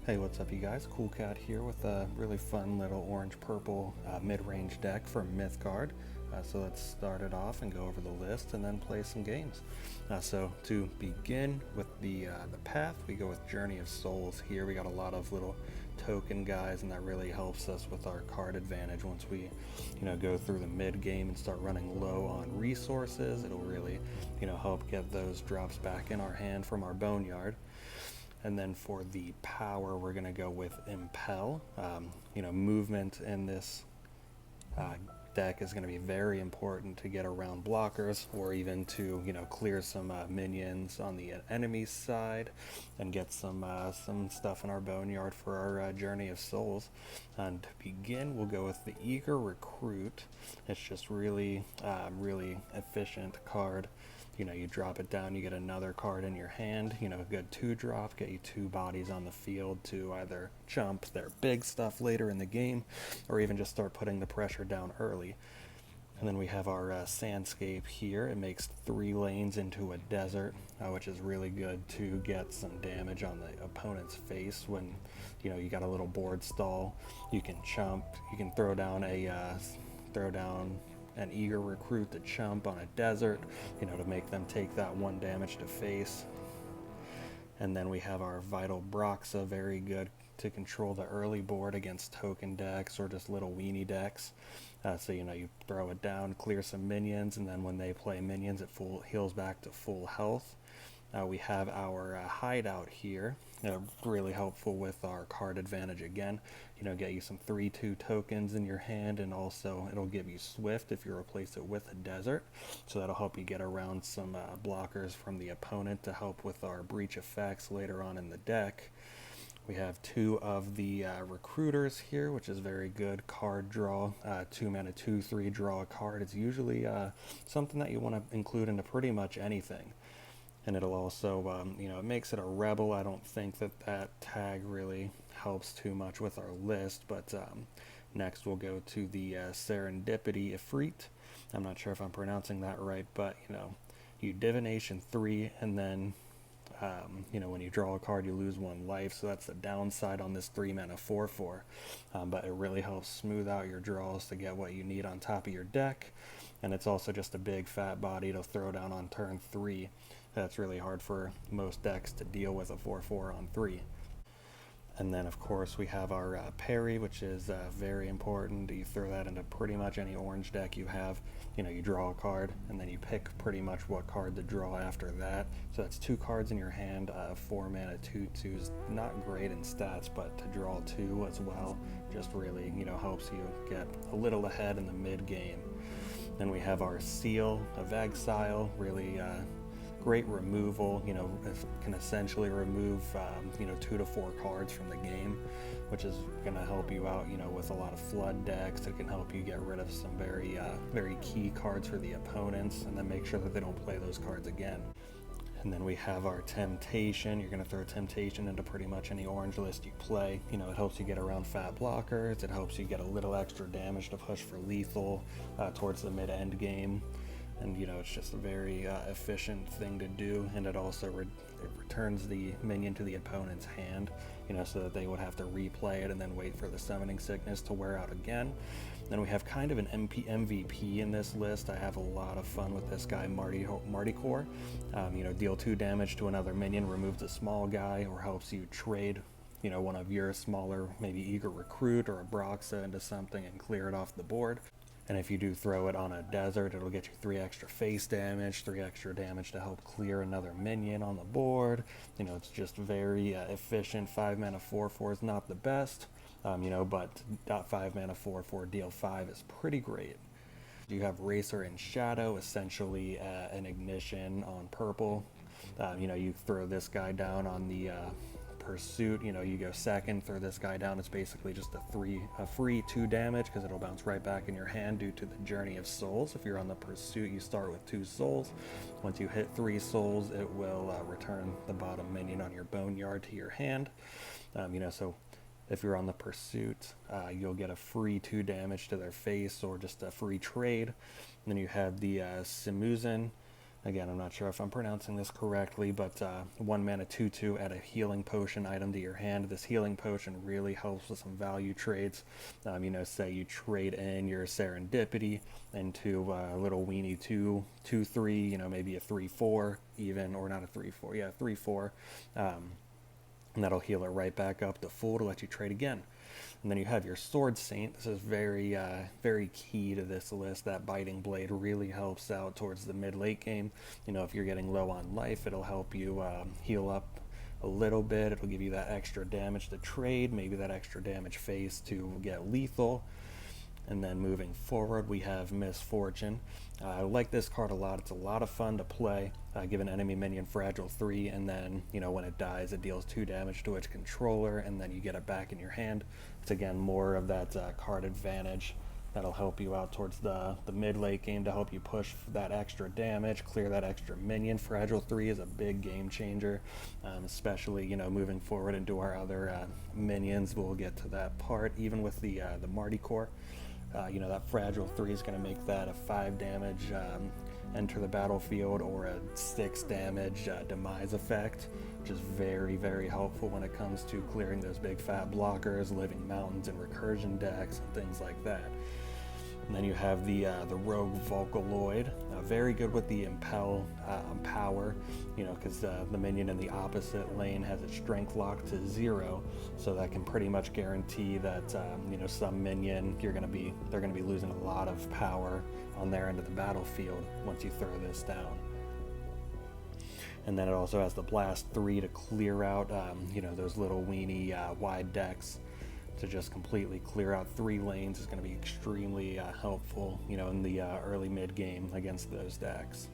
Hey, what's up you guys? Cool Cat here with a really fun little orange-purple mid-range deck for Mythgard. So let's start it off and go over the list and then play some games. So to begin with the path, we go with Journey of Souls here. We got a lot of little token guys, and that really helps us with our card advantage. Once we go through the mid game and start running low on resources, it'll really help get those drops back in our hand from our boneyard. And then for the power, we're going to go with impel. Movement in this deck is going to be very important to get around blockers, or even to clear some minions on the enemy side and get some stuff in our boneyard for our Journey of Souls. And to begin, we'll go with the Eager Recruit. It's just really efficient card. You drop it down, you get another card in your hand, a good 2-drop, get you 2 bodies on the field to either chump their big stuff later in the game, or even just start putting the pressure down early. And then we have our sandscape here. It makes 3 lanes into a desert, which is really good to get some damage on the opponent's face when you got a little board stall. You can chump, you can throw down an Eager Recruit to chump on a desert, to make them take that 1 damage to face. And then we have our Vital Broxa, very good to control the early board against token decks or just little weenie decks. So you throw it down, clear some minions, and then when they play minions, it heals back to full health. We have our hideout here, really helpful with our card advantage again. Get you some 3/2 tokens in your hand, and also it'll give you swift if you replace it with a desert. So that'll help you get around some blockers from the opponent to help with our breach effects later on in the deck. We have 2 of the recruiters here, which is very good card draw. 2 mana, 2/3 draw a card. It's usually something that you want to include into pretty much anything. And it'll also, it makes it a rebel. I don't think that tag really helps too much with our list, but next we'll go to the serendipity ifreet. I'm not sure if I'm pronouncing that right, but you divination 3, and then when you draw a card, you lose 1 life, so that's the downside on this 3 mana 4/4. But it really helps smooth out your draws to get what you need on top of your deck, and it's also just a big fat body to throw down on turn 3. That's really hard for most decks to deal with a 4/4 on 3. And then of course we have our peri, which is very important. You throw that into pretty much any orange deck you have. You draw a card, and then you pick pretty much what card to draw after that. So that's 2 cards in your hand, 4 mana, 2/2 is not great in stats, but to draw 2 as well just really helps you get a little ahead in the mid game. Then we have our seal of exile, really great removal. It can essentially remove 2 to 4 cards from the game, which is going to help you out with a lot of flood decks. It can help you get rid of some very key cards for the opponents, and then make sure that they don't play those cards again. And then we have our temptation. You're going to throw temptation into pretty much any orange list you play. It helps you get around fat blockers. It helps you get a little extra damage to push for lethal towards the mid-end game. And it's just a very efficient thing to do, and it also it returns the minion to the opponent's hand, so that they would have to replay it and then wait for the summoning sickness to wear out again. Then we have kind of an MVP in this list. I have a lot of fun with this guy, mardykhor. Deal 2 damage to another minion, removes a small guy, or helps you trade one of your smaller, maybe Eager Recruit or a broxa into something and clear it off the board. And if you do throw it on a desert, it'll get you 3 extra face damage, 3 extra damage to help clear another minion on the board. It's just very efficient. 5 mana 4/4 is not the best, but 5 mana 4/4 deal 5 is pretty great. You have Racer in Shadow, essentially an ignition on purple. You throw this guy down on the pursuit, you go second, throw this guy down. It's basically just a free 2 damage, because it'll bounce right back in your hand due to the Journey of Souls. If you're on the pursuit, you start with 2 souls. Once you hit 3 souls, it will return the bottom minion on your boneyard to your hand. So if you're on the pursuit, you'll get a free 2 damage to their face, or just a free trade. And then you have the simuzen. Again, I'm not sure if I'm pronouncing this correctly, but 1 mana 2/2, add a healing potion item to your hand. This healing potion really helps with some value trades. You know, say you trade in your serendipity into a little weenie 2/3, you know, maybe a 3/4 even, or not a 3/4, yeah, 3/4. And that'll heal it right back up to full to let you trade again. And then you have your Sword Saint. This is very, very key to this list. That Biting Blade really helps out towards the mid-late game. You know, if you're getting low on life, it'll help you heal up a little bit. It'll give you that extra damage to trade, maybe that extra damage phase to get lethal. And then moving forward, we have Misfortune. I like this card a lot. It's a lot of fun to play. Give an enemy minion fragile 3, and then, you know, when it dies, it deals 2 damage to its controller, and then you get it back in your hand. It's, again, more of that card advantage that'll help you out towards the mid-late game to help you push that extra damage, clear that extra minion. Fragile 3 is a big game changer, especially, you know, moving forward into our other minions. We'll get to that part. Even with the mardykhor. You know, that Fragile 3 is going to make that a 5 damage enter the battlefield, or a 6 damage demise effect, which is very, very helpful when it comes to clearing those big fat blockers, living mountains, and recursion decks, and things like that. And then you have the rogue vocaloid, very good with the impel power, you know, because the minion in the opposite lane has its strength locked to 0, so that can pretty much guarantee that you know, some minion they're going to be losing a lot of power on their end of the battlefield once you throw this down. And then it also has the blast 3 to clear out you know, those little weenie wide decks. To just completely clear out 3 lanes is going to be extremely helpful, you know, in the early mid game against those decks.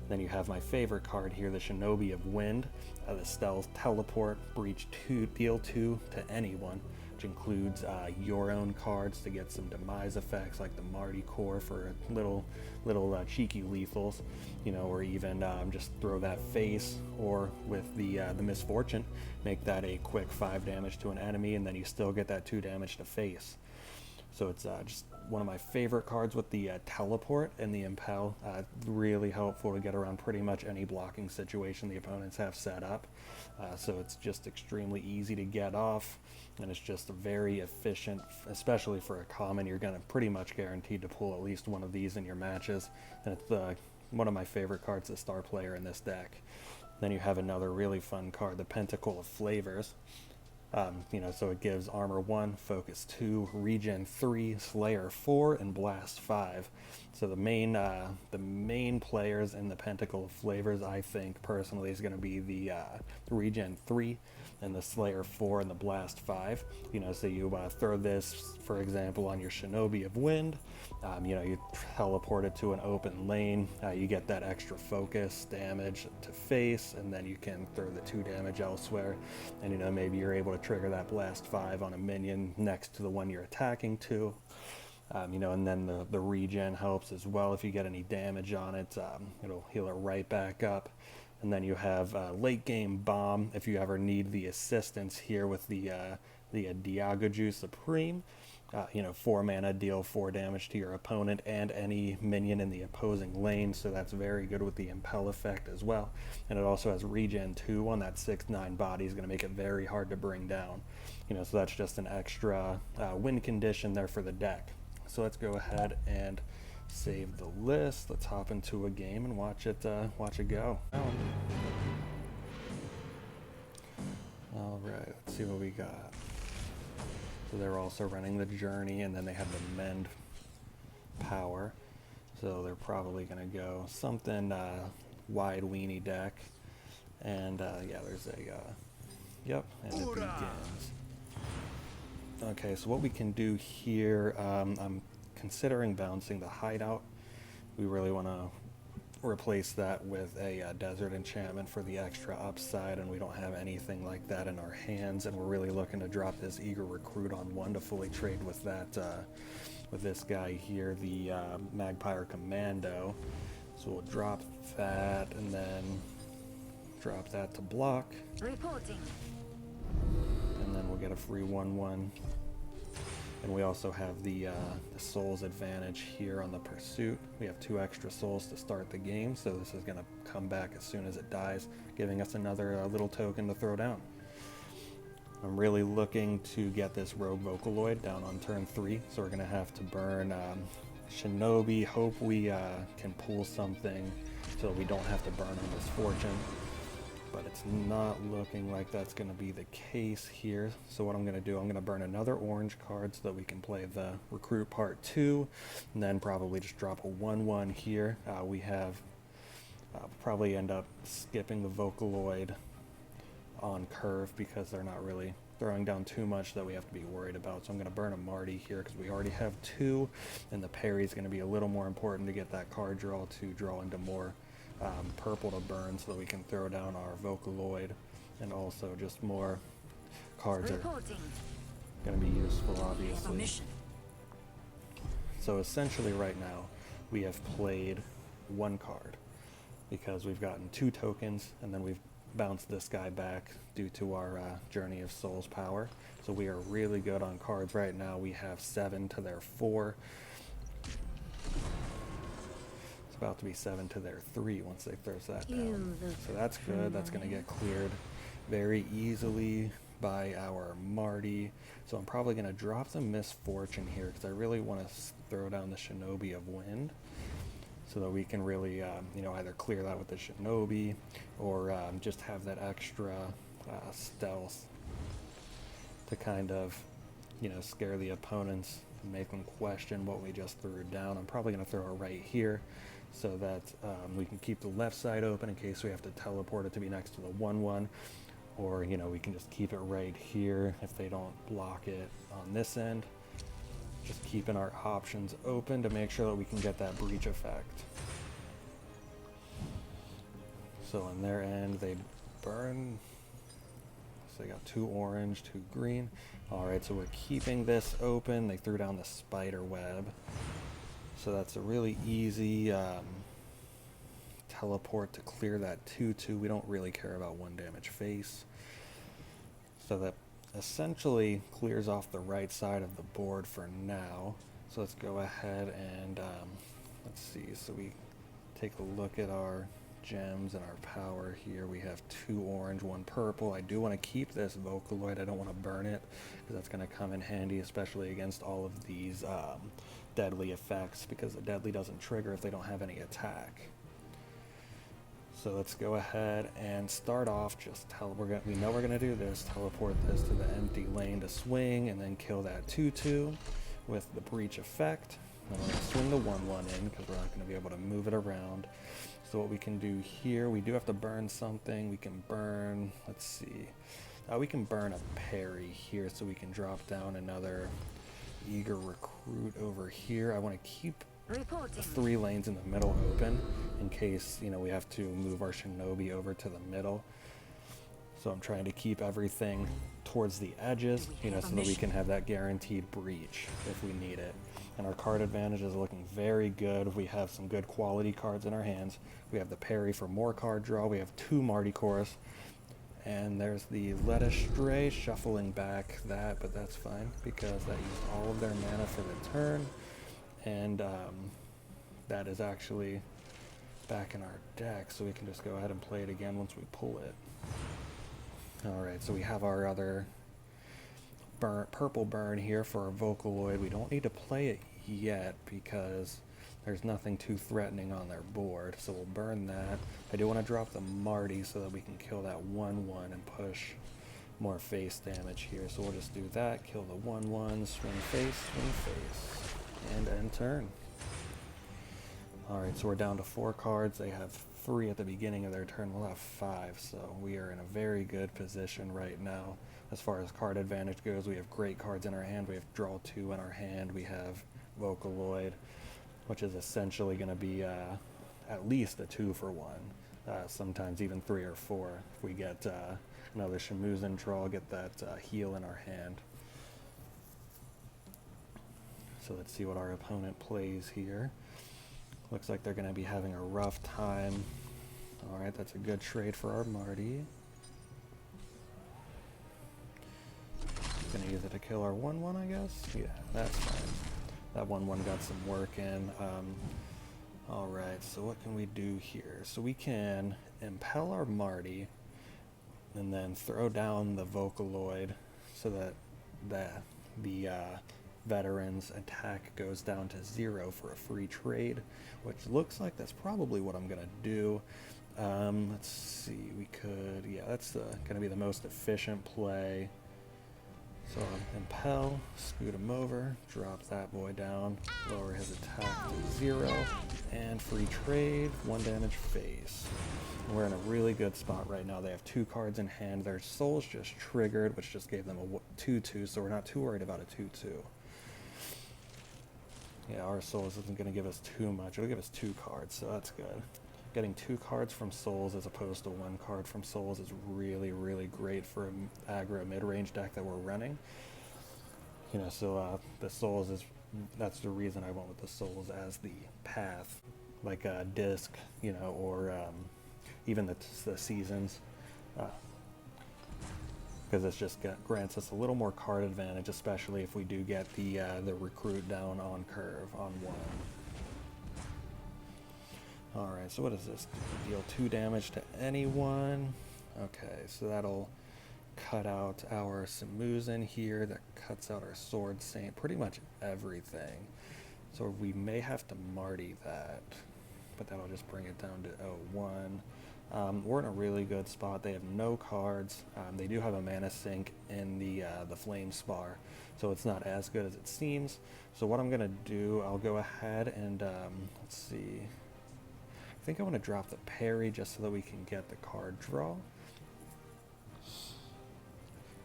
Then you have my favorite card here, the Shinobi of Wind, the stealth teleport, breach 2, deal 2 to anyone, which includes your own cards to get some demise effects like the mardykhor for little cheeky lethals, you know, or even just throw that face, or with the Misfortune, make that a quick 5 damage to an enemy, and then you still get that 2 damage to face. So it's just one of my favorite cards with the teleport and the impel. Really helpful to get around pretty much any blocking situation the opponents have set up. So it's just extremely easy to get off, and it's just very efficient, especially for a common. You're going to pretty much guaranteed to pull at least one of these in your matches, and it's one of my favorite cards, the star player in this deck. Then you have another really fun card, the Pentacle of Flavors. You know, so it gives armor 1, focus 2, regen 3, slayer 4, and blast 5. So the main players in the Pentacle of Flavors, I think personally, is going to be the regen 3 and the slayer 4 and the blast 5. You know, so you throw this, for example, on your Shinobi of Wind. You know, you teleport it to an open lane. You get that extra focus damage to face, and then you can throw the 2 damage elsewhere. And, you know, maybe you're able to trigger that blast 5 on a minion next to the one you're attacking to. You know, and then the regen helps as well. If you get any damage on it, it'll heal it right back up. And then you have late game bomb if you ever need the assistance here with the daigoju supreme. You know, 4 mana, deal 4 damage to your opponent and any minion in the opposing lane, so that's very good with the impel effect as well. And it also has regen 2 on that 6/9 body, is going to make it very hard to bring down. You know, so that's just an extra win condition there for the deck. So let's go ahead and save the list. Let's hop into a game and watch it go. All right, let's see what we got. So they're also running the journey, and then they have the mend power. So they're probably going to go something wide weenie deck. And yeah, there's a yep, and it begins. Okay, so what we can do here, I'm considering bouncing the hideout. We really want to replace that with a desert enchantment for the extra upside, and we don't have anything like that in our hands, and we're really looking to drop this eager recruit on 1 to fully trade with that with this guy here, the magpie commando. So we'll drop that and then drop that to block. Reporting. And then we'll get a free 1/1 And we also have the souls advantage here on the pursuit. We have 2 extra souls to start the game, so this is going to come back as soon as it dies, giving us another little token to throw down. I'm really looking to get this rogue vocaloid down on turn 3, so we're going to have to burn shinobi, hope we can pull something so we don't have to burn on Misfortune. But it's not looking like that's going to be the case here. So what I'm going to do, I'm going to burn another orange card so that we can play the recruit part 2, and then probably just drop a 1/1 here. We have probably end up skipping the vocaloid on curve because they're not really throwing down too much that we have to be worried about. So I'm going to burn a Mardy here because we already have 2, and the peri is going to be a little more important to get that card draw to draw into more purple to burn so that we can throw down our vocaloid, and also just more cards are going to be useful, obviously. So essentially right now we have played 1 card because we've gotten 2 tokens, and then we've bounced this guy back due to our Journey of Souls power. So we are really good on cards right now. We have 7 to their 4. About to be 7 to their 3 once they throws that down. So that's good. That's going to get cleared very easily by our Mardy. So I'm probably going to drop the Misfortune here because I really want to throw down the Shinobi of Wind so that we can really you know, either clear that with the Shinobi or just have that extra stealth to kind of, you know, scare the opponents and make them question what we just threw down. I'm probably going to throw it right here so that we can keep the left side open in case we have to teleport it to be next to the 1/1, or, you know, we can just keep it right here if they don't block it on this end. Just keeping our options open to make sure that we can get that breach effect. So on their end, they burn. So they got 2 orange, 2 green. All right, so we're keeping this open. They threw down the spider web. So that's a really easy teleport to clear that 2/2. We don't really care about 1 damage face. So that essentially clears off the right side of the board for now. So let's go ahead and let's see. So we take a look at our gems and our power here. We have 2 orange, 1 purple. I do want to keep this vocaloid. I don't want to burn it because that's going to come in handy, especially against all of these deadly effects, because the deadly doesn't trigger if they don't have any attack. So let's go ahead and start off. We know we're gonna do this. Teleport this to the empty lane to swing, and then kill that 2/2 with the breach effect. Then we're gonna swing the 1/1 in because we're not gonna be able to move it around. So what we can do here, we do have to burn something. We can burn. Let's see. We can burn a peri here, so we can drop down another eager recruit over here. I want to keep the 3 lanes in the middle open in case, you know, we have to move our shinobi over to the middle. So I'm trying to keep everything towards the edges, you know, so that we can have that guaranteed breach if we need it. And our card advantage is looking very good. We have some good quality cards in our hands. We have the peri for more card draw. We have 2 mardykhors. And there's the Led Astray shuffling back that, but that's fine because that used all of their mana for the turn. And that is actually back in our deck, so we can just go ahead and play it again once we pull it. Alright, so we have our other purple burn here for our vocaloid. We don't need to play it yet because there's nothing too threatening on their board, so we'll burn that. I do want to drop the Mardy so that we can kill that 1/1 and push more face damage here. So we'll just do that, kill the 1/1, swing face, and end turn. Alright, so we're down to 4 cards. They have 3 at the beginning of their turn. We'll have 5, so we are in a very good position right now. As far as card advantage goes, we have great cards in our hand. We have draw 2 in our hand. We have vocaloid, which is essentially going to be at least a 2-for-1, sometimes even 3 or 4. If we get another simuzen draw, get that heal in our hand. So let's see what our opponent plays here. Looks like they're going to be having a rough time. Alright, that's a good trade for our Mardy. Gonna use it to kill our 1/1, I guess? Yeah, that's fine. That 1/1 got some work in. Alright, so what can we do here? So we can impel our Mardy and then throw down the Vocaloid so that the veteran's attack goes down to 0 for a free trade, which looks like that's probably what I'm gonna do. Let's see, we could, yeah, that's gonna be the most efficient play. So impel, scoot him over, drop that boy down, lower his attack to 0, and free trade, 1 damage face. And we're in a really good spot right now. They have 2 cards in hand. Their soul's just triggered, which just gave them a 2/2, so we're not too worried about a 2/2. Yeah, our souls isn't going to give us too much. It'll give us 2 cards, so that's good. Getting 2 cards from souls as opposed to 1 card from souls is really, really great for an aggro mid-range deck that we're running. You know, so the souls that's the reason I went with the souls as the path, like a disc, you know, or even the seasons, because it just grants us a little more card advantage, especially if we do get the recruit down on curve on 1. Alright, so what does this do? Deal 2 damage to anyone. Okay, so that'll cut out our simuzen here. That cuts out our sword saint. Pretty much everything. So we may have to Mardy that. But that'll just bring it down to 0-1. We're in a really good spot. They have no cards. They do have a mana sink in the flame spar. So it's not as good as it seems. So what I'm going to do, I'll go ahead and, let's see. I think I want to drop the peri just so that we can get the card draw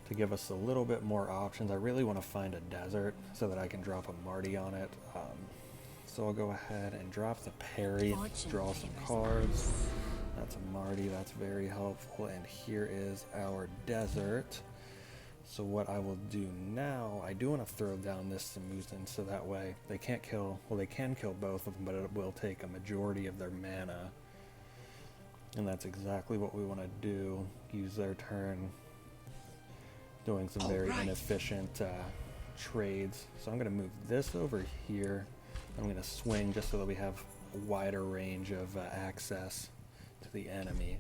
to give us a little bit more options. I really want to find a desert so that I can drop a Mardy on it. So I'll go ahead and drop the peri, draw some cards. That's a Mardy, that's very helpful. And here is our desert. So what I will do now, I do want to throw down this simuzen so that way they can't kill, well, they can kill both of them, but it will take a majority of their mana. And that's exactly what we want to do, use their turn doing some very inefficient trades. So I'm going to move this over here. I'm going to swing just so that we have a wider range of access to the enemy.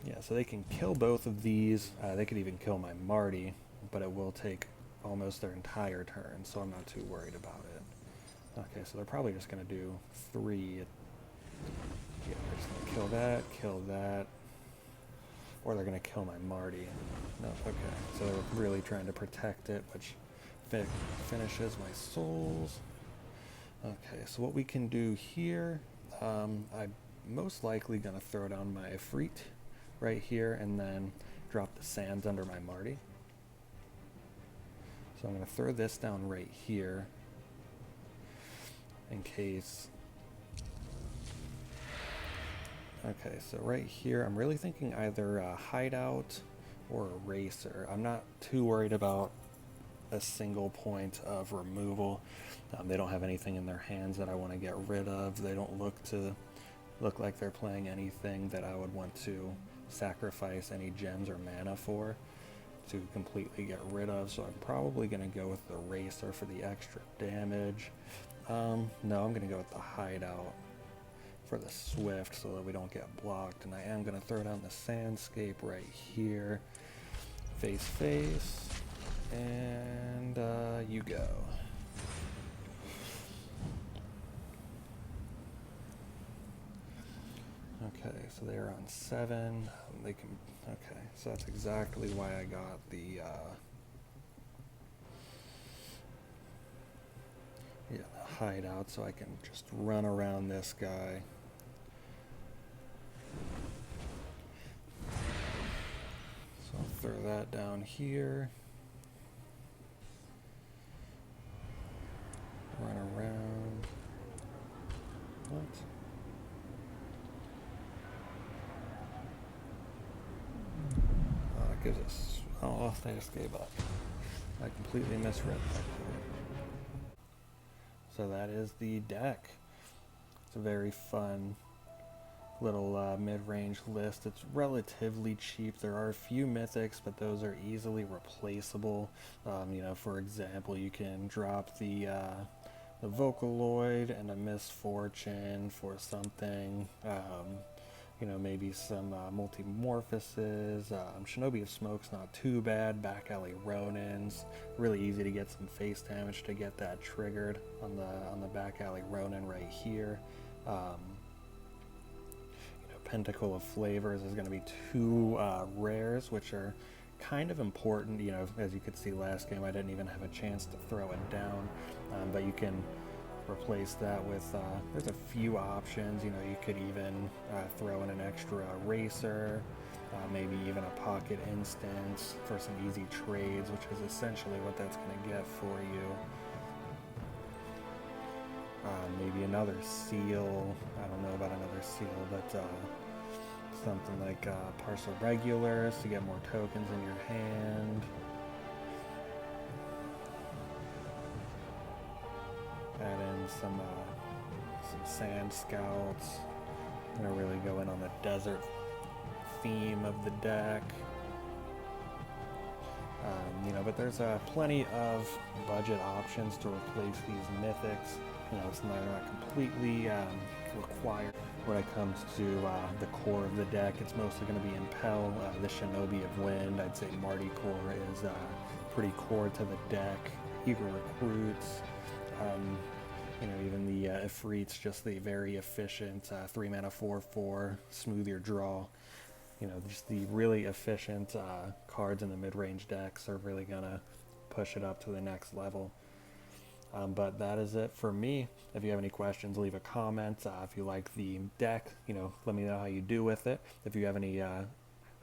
Yeah, so they can kill both of these. They could even kill my Mardy, but it will take almost their entire turn, so I'm not too worried about it. Okay, so they're probably just going to do 3. Yeah, they're just going to kill that, or they're going to kill my Mardy. No, okay, so they're really trying to protect it, which finishes my souls. Okay, so what we can do here, I'm most likely going to throw down my ifreet right here and then drop the sands under my Mardy. So I'm going to throw this down right here in case. Okay, so right here I'm really thinking either a hideout or a racer. I'm not too worried about a single point of removal. They don't have anything in their hands that I want to get rid of. They don't look like they're playing anything that I would want to sacrifice any gems or mana for to completely get rid of, so I'm probably going to go with the racer for the extra damage. No, I'm going to go with the hideout for the swift so that we don't get blocked, and I am going to throw down the sandscape right here, face, and you go. Okay, so they're on 7. They can. Okay, so that's exactly why I got the hideout, so I can just run around this guy. So I'll throw that down here. Run around. What? Gives us, oh, they just gave up. I completely misread that. So that is the deck. It's a very fun little mid-range list. It's relatively cheap. There are a few mythics, but those are easily replaceable. For example, you can drop the vocaloid and a Misfortune for something. Maybe some multimorphosis. Shinobi of Smoke's not too bad. Back alley Ronins, really easy to get some face damage to get that triggered on the back alley Ronin right here. Pentacle of Flavors is going to be two rares, which are kind of important. As you could see last game, I didn't even have a chance to throw it down, but you can replace that with, there's a few options. You could even throw in an extra racer, maybe even a pocket instance for some easy trades, which is essentially what that's going to get for you. Maybe another seal. I don't know about another seal, but something like parcel regulars to get more tokens in your hand. Add in some sand scouts. Really go in on the desert theme of the deck. But there's plenty of budget options to replace these mythics. It's not completely required. When it comes to the core of the deck, it's mostly going to be Impel, the Shinobi of Wind. I'd say Mardykhor is pretty core to the deck. Eager Recruits. Even the ifreet's just the very efficient 3 mana 4/4, smooth your draw. Just the really efficient cards in the mid-range decks are really gonna push it up to the next level. But that is it for me. If you have any questions, leave a comment. If you like the deck, let me know how you do with it. If you have any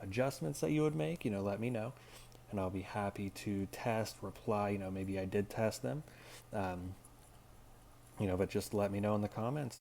adjustments that you would make, let me know, and I'll be happy to test, reply. Maybe I did test them. But just let me know in the comments.